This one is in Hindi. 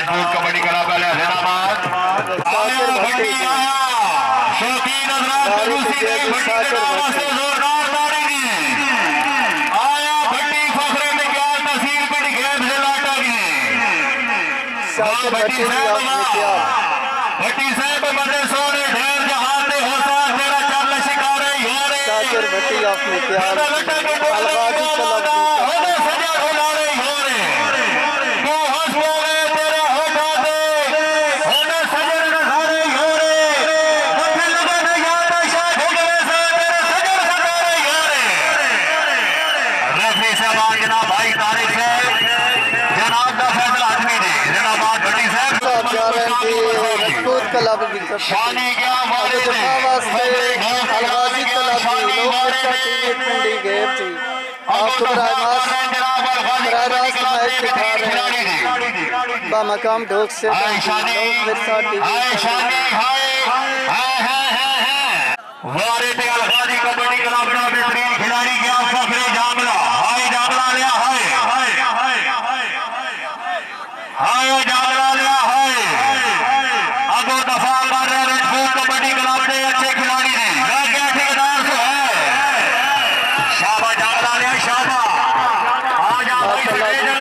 राजपूत कबड्डी क्लब वाले हैदराबाद आया भट्टी आया शौकीन हजरात दूसरी भट्टी के नाम से जोरदार ताड़ी आया भट्टी फखरे में क्या तहसील पिट गए लाटा गए भट्टी साहब बड़े सोने ढेर जहां दे होता तेरा चल शिकारे योरे शाकिर भट्टी ऑफ मित्याल अलगाजी क्लब होने सजा होलारे योरे तू हंस बोले तेरा होठा दे होने सजन नजारे योरे मुझे लगा न याद शाह भगवे से तेरे सजन नजारे योरे रेफरी साहब जनाब भाई तारिक है जनाब दा फैसला आदमी ने जनाब भट्टी साहब राजपूत क्लब की शानी क्या मारे वास्ते अलगाजी क्लब की लोकता टीम पिंडी गेम थी आपको मैच दिखा रहे हैं बामकाम ढोक से विरसा टीवी वारे पे अलगाजी कबड्डी क्लब का बेहतरीन खिलाड़ी क्या फखरे जा